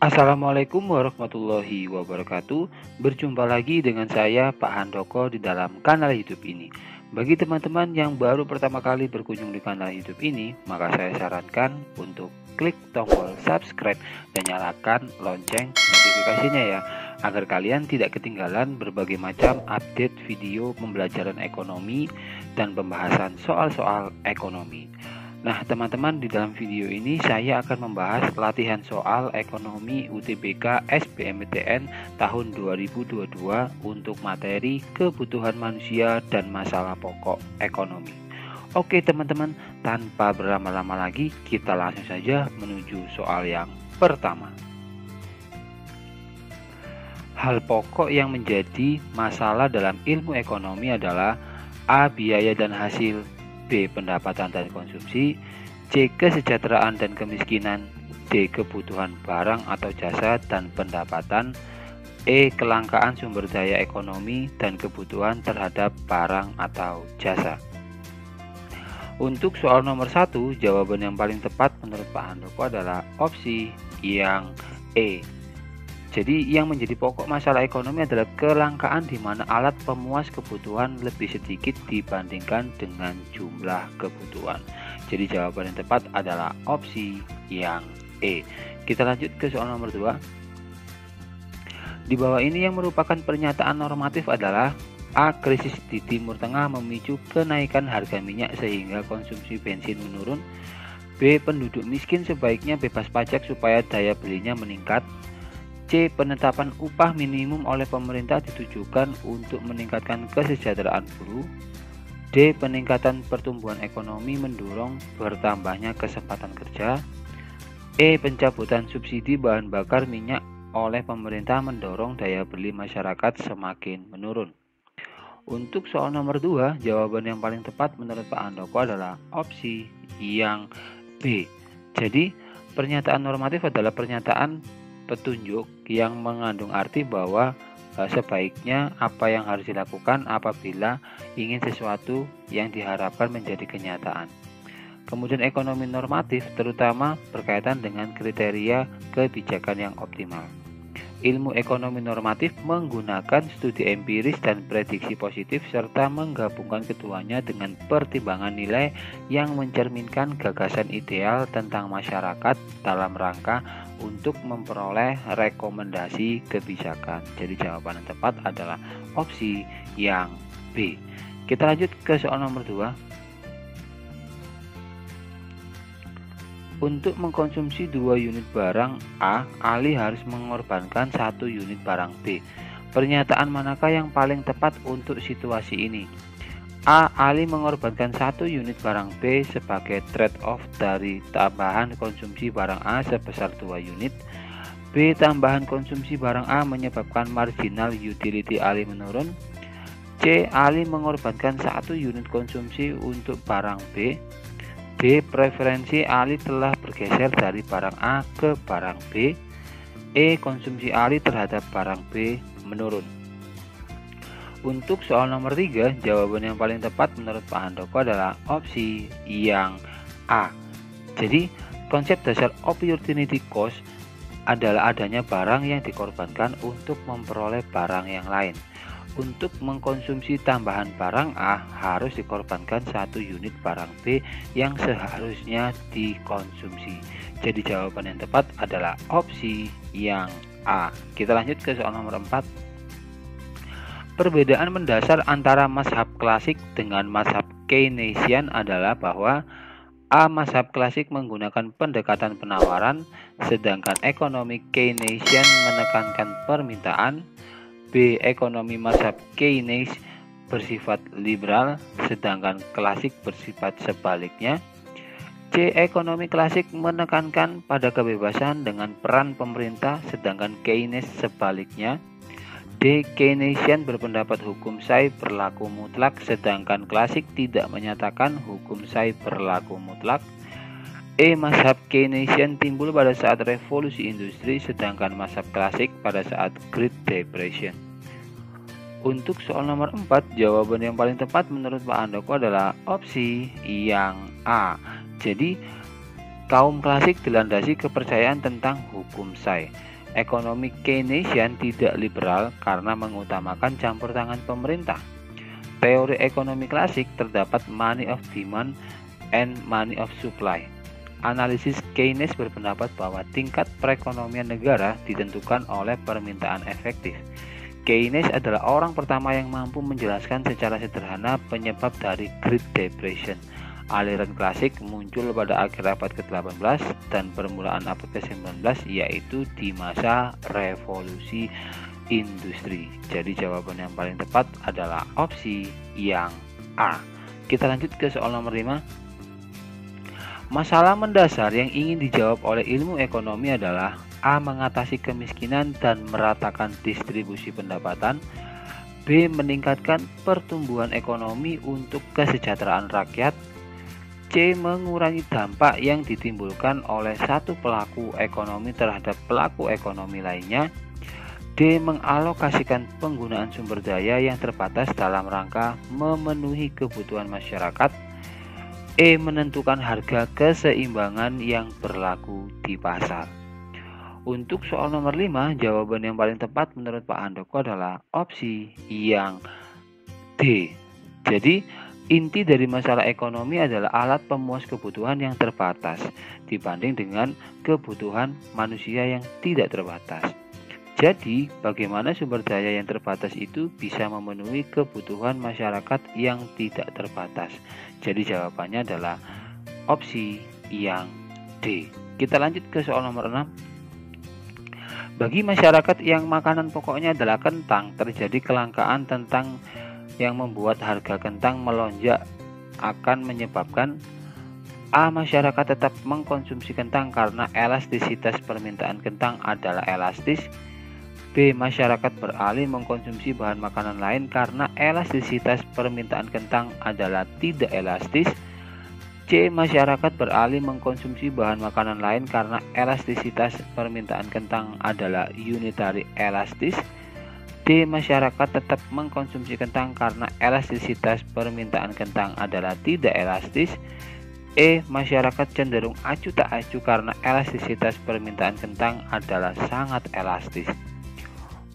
Assalamualaikum warahmatullahi wabarakatuh. Berjumpa lagi dengan saya Pak Handoko di dalam kanal YouTube ini. Bagi teman-teman yang baru pertama kali berkunjung di kanal YouTube ini, maka saya sarankan untuk klik tombol subscribe dan nyalakan lonceng notifikasinya ya, agar kalian tidak ketinggalan berbagai macam update video pembelajaran ekonomi dan pembahasan soal-soal ekonomi. Nah, teman-teman, di dalam video ini saya akan membahas latihan soal ekonomi UTBK SBMPTN tahun 2022 untuk materi kebutuhan manusia dan masalah pokok ekonomi. Oke, teman-teman, tanpa berlama-lama lagi, kita langsung saja menuju soal yang pertama. Hal pokok yang menjadi masalah dalam ilmu ekonomi adalah A. Biaya dan hasil, B. Pendapatan dan konsumsi, C. Kesejahteraan dan kemiskinan, D. Kebutuhan barang atau jasa dan pendapatan, E. Kelangkaan sumber daya ekonomi dan kebutuhan terhadap barang atau jasa. Untuk soal nomor 1, jawaban yang paling tepat menurut Pak Handoko adalah opsi yang E. Jadi yang menjadi pokok masalah ekonomi adalah kelangkaan di mana alat pemuas kebutuhan lebih sedikit dibandingkan dengan jumlah kebutuhan. Jadi jawaban yang tepat adalah opsi yang E. Kita lanjut ke soal nomor 2. Di bawah ini yang merupakan pernyataan normatif adalah A. Krisis di Timur Tengah memicu kenaikan harga minyak sehingga konsumsi bensin menurun. B. Penduduk miskin sebaiknya bebas pajak supaya daya belinya meningkat. C. Penetapan upah minimum oleh pemerintah ditujukan untuk meningkatkan kesejahteraan buruh. D. Peningkatan pertumbuhan ekonomi mendorong bertambahnya kesempatan kerja. E. Pencabutan subsidi bahan bakar minyak oleh pemerintah mendorong daya beli masyarakat semakin menurun. Untuk soal nomor 2, jawaban yang paling tepat menurut Pak Handoko adalah opsi yang B. Jadi, pernyataan normatif adalah pernyataan petunjuk yang mengandung arti bahwa sebaiknya apa yang harus dilakukan apabila ingin sesuatu yang diharapkan menjadi kenyataan. Kemudian ekonomi normatif terutama berkaitan dengan kriteria kebijakan yang optimal. Ilmu ekonomi normatif menggunakan studi empiris dan prediksi positif serta menggabungkan keduanya dengan pertimbangan nilai yang mencerminkan gagasan ideal tentang masyarakat dalam rangka untuk memperoleh rekomendasi kebijakan. Jadi jawaban yang tepat adalah opsi yang B. Kita lanjut ke soal nomor 2. Untuk mengkonsumsi 2 unit barang A, Ali harus mengorbankan 1 unit barang B. Pernyataan manakah yang paling tepat untuk situasi ini? A. Ali mengorbankan 1 unit barang B sebagai trade-off dari tambahan konsumsi barang A sebesar 2 unit. B. Tambahan konsumsi barang A menyebabkan marginal utility Ali menurun. C. Ali mengorbankan 1 unit konsumsi untuk barang B. D. Preferensi Ali telah bergeser dari barang A ke barang B. E. Konsumsi Ali terhadap barang B menurun. Untuk soal nomor 3, jawaban yang paling tepat menurut Pak Handoko adalah opsi yang A. Jadi, konsep dasar opportunity cost adalah adanya barang yang dikorbankan untuk memperoleh barang yang lain. Untuk mengkonsumsi tambahan barang A harus dikorbankan 1 unit barang B yang seharusnya dikonsumsi. Jadi jawaban yang tepat adalah opsi yang A. Kita lanjut ke soal nomor 4. Perbedaan mendasar antara mazhab klasik dengan mazhab Keynesian adalah bahwa A. Mazhab klasik menggunakan pendekatan penawaran, sedangkan ekonomi Keynesian menekankan permintaan. B. Ekonomi mazhab Keynes bersifat liberal, sedangkan klasik bersifat sebaliknya. C. Ekonomi klasik menekankan pada kebebasan dengan peran pemerintah, sedangkan Keynes sebaliknya. D. Keynesian berpendapat hukum Say berlaku mutlak, sedangkan klasik tidak menyatakan hukum Say berlaku mutlak. E. Mazhab Keynesian timbul pada saat revolusi industri, sedangkan mazhab klasik pada saat Great Depression. Untuk soal nomor 4, jawaban yang paling tepat menurut Pak Handoko adalah opsi yang A. Jadi, kaum klasik dilandasi kepercayaan tentang hukum Say. Ekonomi Keynesian tidak liberal karena mengutamakan campur tangan pemerintah. Teori ekonomi klasik terdapat money of demand and money of supply. Analisis Keynes berpendapat bahwa tingkat perekonomian negara ditentukan oleh permintaan efektif. Keynes adalah orang pertama yang mampu menjelaskan secara sederhana penyebab dari Great Depression. Aliran klasik muncul pada akhir abad ke-18 dan permulaan abad ke-19, yaitu di masa revolusi industri. Jadi jawaban yang paling tepat adalah opsi yang A. Kita lanjut ke soal nomor 5. Masalah mendasar yang ingin dijawab oleh ilmu ekonomi adalah A. Mengatasi kemiskinan dan meratakan distribusi pendapatan, B. Meningkatkan pertumbuhan ekonomi untuk kesejahteraan rakyat, C. Mengurangi dampak yang ditimbulkan oleh satu pelaku ekonomi terhadap pelaku ekonomi lainnya, D. Mengalokasikan penggunaan sumber daya yang terbatas dalam rangka memenuhi kebutuhan masyarakat, E. Menentukan harga keseimbangan yang berlaku di pasar. Untuk soal nomor 5, jawaban yang paling tepat menurut Pak Handoko adalah opsi yang D. Jadi, inti dari masalah ekonomi adalah alat pemuas kebutuhan yang terbatas dibanding dengan kebutuhan manusia yang tidak terbatas. Jadi, bagaimana sumber daya yang terbatas itu bisa memenuhi kebutuhan masyarakat yang tidak terbatas? Jadi, jawabannya adalah opsi yang D. Kita lanjut ke soal nomor 6. Bagi masyarakat yang makanan pokoknya adalah kentang, terjadi kelangkaan kentang yang membuat harga kentang melonjak akan menyebabkan A. Masyarakat tetap mengkonsumsi kentang karena elastisitas permintaan kentang adalah elastis. B. Masyarakat beralih mengkonsumsi bahan makanan lain karena elastisitas permintaan kentang adalah tidak elastis. C. Masyarakat beralih mengkonsumsi bahan makanan lain karena elastisitas permintaan kentang adalah unitary elastis. D. Masyarakat tetap mengkonsumsi kentang karena elastisitas permintaan kentang adalah tidak elastis. E. Masyarakat cenderung acuh tak acuh karena elastisitas permintaan kentang adalah sangat elastis.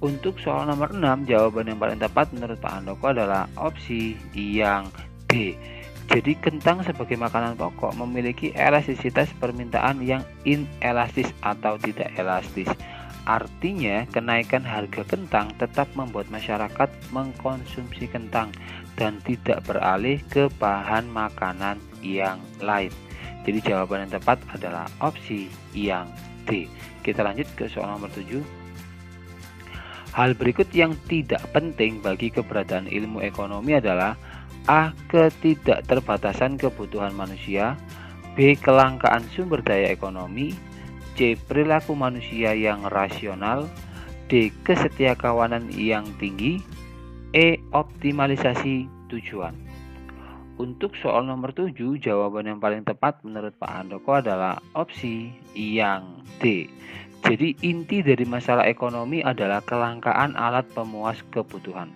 Untuk soal nomor 6, jawaban yang paling tepat menurut Pak Handoko adalah opsi yang D. Jadi kentang sebagai makanan pokok memiliki elastisitas permintaan yang inelastis atau tidak elastis. Artinya kenaikan harga kentang tetap membuat masyarakat mengkonsumsi kentang dan tidak beralih ke bahan makanan yang lain. Jadi jawaban yang tepat adalah opsi yang D. Kita lanjut ke soal nomor 7. Hal berikut yang tidak penting bagi keberadaan ilmu ekonomi adalah A. Ketidakterbatasan kebutuhan manusia, B. Kelangkaan sumber daya ekonomi, C. Perilaku manusia yang rasional, D. Kesetiakawanan yang tinggi, E. Optimalisasi tujuan. Untuk soal nomor 7, jawaban yang paling tepat menurut Pak Handoko adalah opsi yang D. Jadi inti dari masalah ekonomi adalah kelangkaan alat pemuas kebutuhan,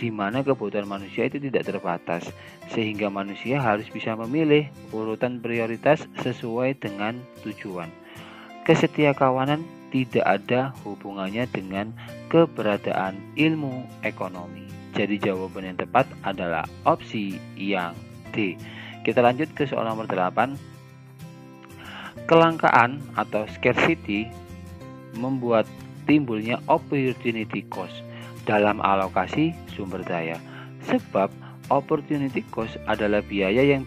di mana kebutuhan manusia itu tidak terbatas, sehingga manusia harus bisa memilih urutan prioritas sesuai dengan tujuan. Kesetiakawanan tidak ada hubungannya dengan keberadaan ilmu ekonomi. Jadi jawaban yang tepat adalah opsi yang D. Kita lanjut ke soal nomor 8. Kelangkaan atau scarcity membuat timbulnya opportunity cost dalam alokasi sumber daya. Sebab opportunity cost adalah biaya yang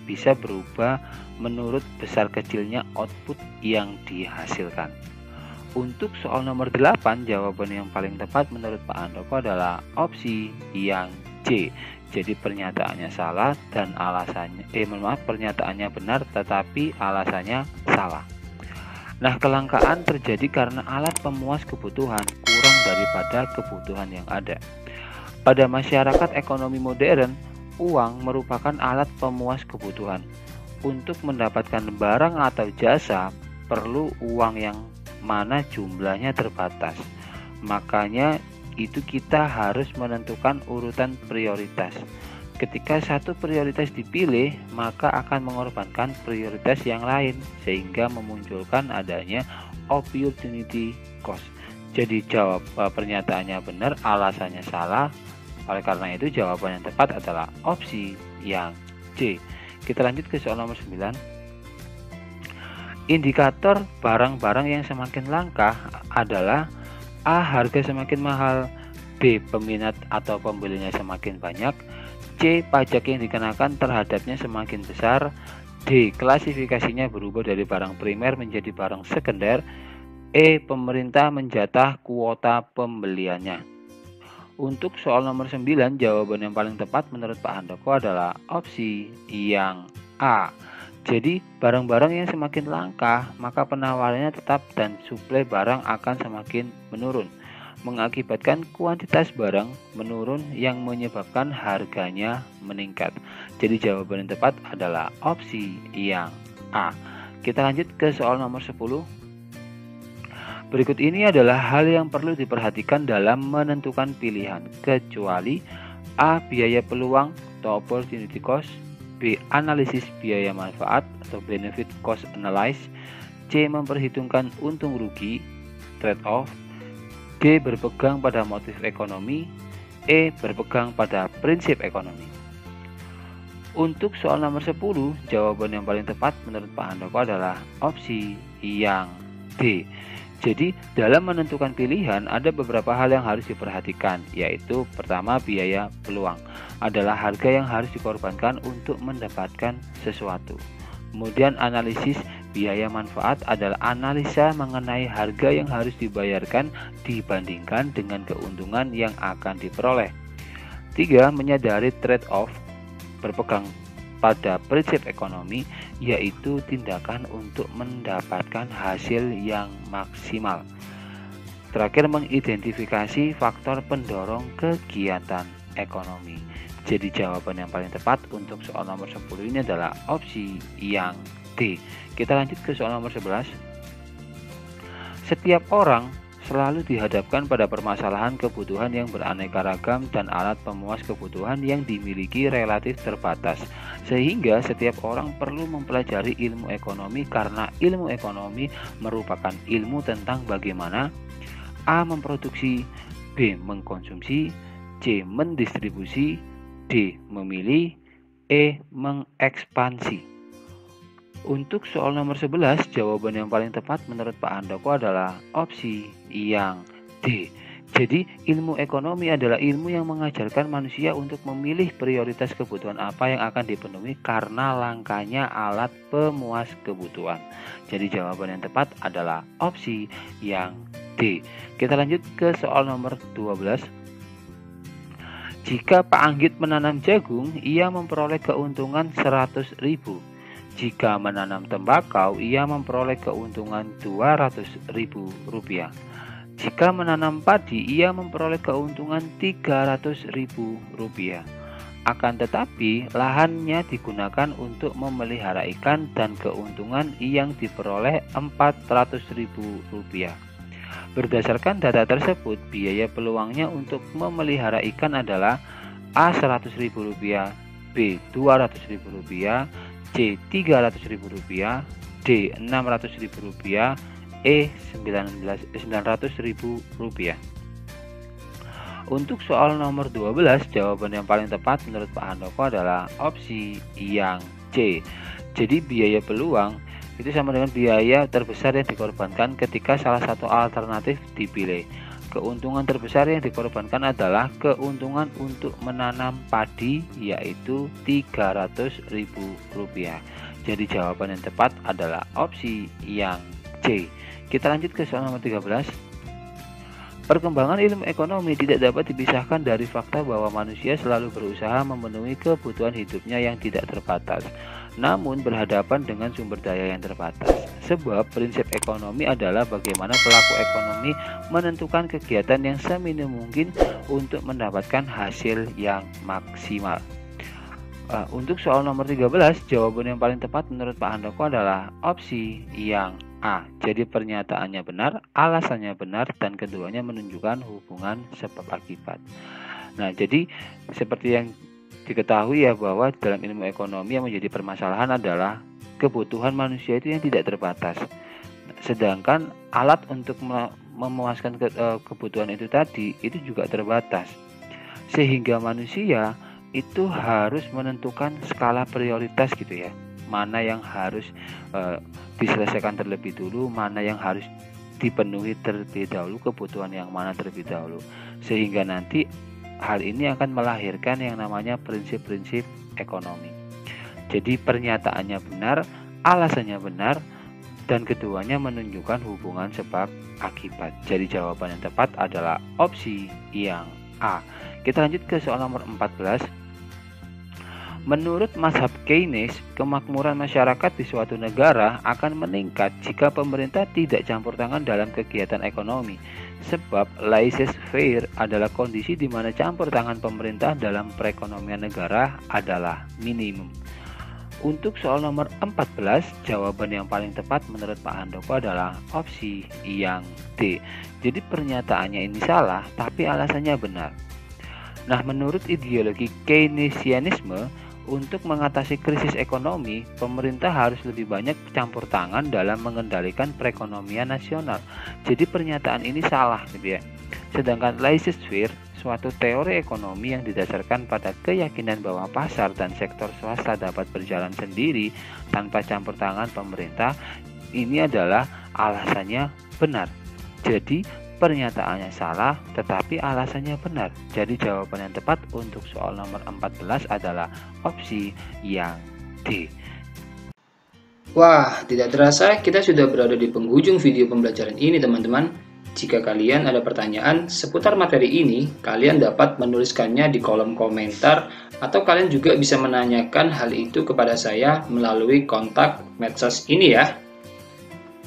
bisa berubah menurut besar kecilnya output yang dihasilkan. Untuk soal nomor 8, jawaban yang paling tepat menurut Pak Handoko adalah opsi yang C. Jadi pernyataannya salah dan alasannya pernyataannya benar tetapi alasannya salah. Nah, kelangkaan terjadi karena alat pemuas kebutuhan kurang daripada kebutuhan yang ada. Pada masyarakat ekonomi modern, uang merupakan alat pemuas kebutuhan. Untuk mendapatkan barang atau jasa, perlu uang yang mana jumlahnya terbatas. Makanya itu kita harus menentukan urutan prioritas. Ketika satu prioritas dipilih, maka akan mengorbankan prioritas yang lain sehingga memunculkan adanya opportunity cost. Jadi pernyataannya benar, alasannya salah. Oleh karena itu jawaban yang tepat adalah opsi yang C. Kita lanjut ke soal nomor 9. Indikator barang-barang yang semakin langka adalah A. Harga semakin mahal, B. Peminat atau pembelinya semakin banyak, C. Pajak yang dikenakan terhadapnya semakin besar, D. Klasifikasinya berubah dari barang primer menjadi barang sekunder, E. Pemerintah menjatah kuota pembeliannya. Untuk soal nomor 9, jawaban yang paling tepat menurut Pak Handoko adalah opsi yang A. Jadi, barang-barang yang semakin langka, maka penawarannya tetap dan suplai barang akan semakin menurun, mengakibatkan kuantitas barang menurun yang menyebabkan harganya meningkat. Jadi, jawaban yang tepat adalah opsi yang A. Kita lanjut ke soal nomor 10. Berikut ini adalah hal yang perlu diperhatikan dalam menentukan pilihan, kecuali A. Biaya peluang atau opportunity cost, B. Analisis biaya manfaat atau benefit cost analysis, C. Memperhitungkan untung rugi trade off, D. Berpegang pada motif ekonomi, E. Berpegang pada prinsip ekonomi. Untuk soal nomor 10, jawaban yang paling tepat menurut Pak Handoko adalah opsi yang D. Jadi, dalam menentukan pilihan ada beberapa hal yang harus diperhatikan, yaitu pertama, biaya peluang adalah harga yang harus dikorbankan untuk mendapatkan sesuatu. Kemudian analisis biaya manfaat adalah analisa mengenai harga yang harus dibayarkan dibandingkan dengan keuntungan yang akan diperoleh. 3. Menyadari trade-off, berpegang pada prinsip ekonomi, yaitu tindakan untuk mendapatkan hasil yang maksimal. Terakhir, mengidentifikasi faktor pendorong kegiatan ekonomi. Jadi jawaban yang paling tepat untuk soal nomor 10 ini adalah opsi yang D. Kita lanjut ke soal nomor 11. Setiap orang selalu dihadapkan pada permasalahan kebutuhan yang beraneka ragam dan alat pemuas kebutuhan yang dimiliki relatif terbatas. Sehingga setiap orang perlu mempelajari ilmu ekonomi karena ilmu ekonomi merupakan ilmu tentang bagaimana A. Memproduksi, B. Mengkonsumsi, C. Mendistribusi, D. Memilih, E. Mengekspansi. Untuk soal nomor 11, jawaban yang paling tepat menurut Pak Handoko adalah opsi yang D. Jadi, ilmu ekonomi adalah ilmu yang mengajarkan manusia untuk memilih prioritas kebutuhan apa yang akan dipenuhi karena langkanya alat pemuas kebutuhan. Jadi, jawaban yang tepat adalah opsi yang D. Kita lanjut ke soal nomor 12. Jika Pak Anggit menanam jagung, ia memperoleh keuntungan 100.000. Jika menanam tembakau, ia memperoleh keuntungan Rp200.000. Jika menanam padi, ia memperoleh keuntungan Rp300.000. Akan tetapi, lahannya digunakan untuk memelihara ikan dan keuntungan yang diperoleh Rp400.000. Berdasarkan data tersebut, biaya peluangnya untuk memelihara ikan adalah A. Rp100.000, B. Rp200.000, C. Rp300.000, D. Rp600.000, E. Rp900.000. Untuk soal nomor 12, jawaban yang paling tepat menurut Pak Handoko adalah opsi yang C. Jadi biaya peluang itu sama dengan biaya terbesar yang dikorbankan ketika salah satu alternatif dipilih. Keuntungan terbesar yang dikorbankan adalah keuntungan untuk menanam padi, yaitu Rp300.000. Jadi jawaban yang tepat adalah opsi yang C. Kita lanjut ke soal nomor 13. Perkembangan ilmu ekonomi tidak dapat dipisahkan dari fakta bahwa manusia selalu berusaha memenuhi kebutuhan hidupnya yang tidak terbatas, namun berhadapan dengan sumber daya yang terbatas. Sebab prinsip ekonomi adalah bagaimana pelaku ekonomi menentukan kegiatan yang seminim mungkin untuk mendapatkan hasil yang maksimal. Untuk soal nomor 13, jawaban yang paling tepat menurut Pak Handoko adalah opsi yang A. Jadi pernyataannya benar, alasannya benar, dan keduanya menunjukkan hubungan sebab akibat. Nah, jadi seperti yang diketahui ya, bahwa dalam ilmu ekonomi yang menjadi permasalahan adalah kebutuhan manusia itu yang tidak terbatas. Sedangkan alat untuk memuaskan kebutuhan itu tadi itu juga terbatas. Sehingga manusia itu harus menentukan skala prioritas gitu ya. Mana yang harus diselesaikan terlebih dulu, mana yang harus dipenuhi terlebih dahulu, kebutuhan yang mana terlebih dahulu. Sehingga nanti hal ini akan melahirkan yang namanya prinsip-prinsip ekonomi. Jadi pernyataannya benar, alasannya benar, dan keduanya menunjukkan hubungan sebab akibat. Jadi jawaban yang tepat adalah opsi yang A. Kita lanjut ke soal nomor 14. Menurut mazhab Keynes, kemakmuran masyarakat di suatu negara akan meningkat jika pemerintah tidak campur tangan dalam kegiatan ekonomi. Sebab laissez-faire adalah kondisi di mana campur tangan pemerintah dalam perekonomian negara adalah minimum. Untuk soal nomor 14, jawaban yang paling tepat menurut Pak Handoko adalah opsi yang D. Jadi pernyataannya ini salah, tapi alasannya benar. Nah, menurut ideologi Keynesianisme, untuk mengatasi krisis ekonomi, pemerintah harus lebih banyak campur tangan dalam mengendalikan perekonomian nasional. Jadi pernyataan ini salah gitu ya. Sedangkan laissez-faire, suatu teori ekonomi yang didasarkan pada keyakinan bahwa pasar dan sektor swasta dapat berjalan sendiri tanpa campur tangan pemerintah, ini adalah alasannya benar. Jadi pernyataannya salah, tetapi alasannya benar. Jadi jawaban yang tepat untuk soal nomor 14 adalah opsi yang D. Wah, tidak terasa kita sudah berada di penghujung video pembelajaran ini, teman-teman. Jika kalian ada pertanyaan seputar materi ini, kalian dapat menuliskannya di kolom komentar, atau kalian juga bisa menanyakan hal itu kepada saya melalui kontak medsos ini ya.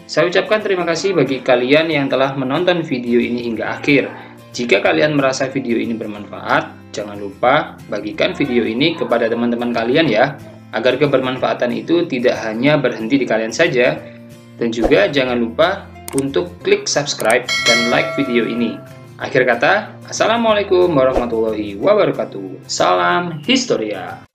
Saya ucapkan terima kasih bagi kalian yang telah menonton video ini hingga akhir. Jika kalian merasa video ini bermanfaat, jangan lupa bagikan video ini kepada teman-teman kalian ya, agar kebermanfaatan itu tidak hanya berhenti di kalian saja. Dan juga jangan lupa untuk klik subscribe dan like video ini. Akhir kata, Assalamualaikum warahmatullahi wabarakatuh. Salam Historia.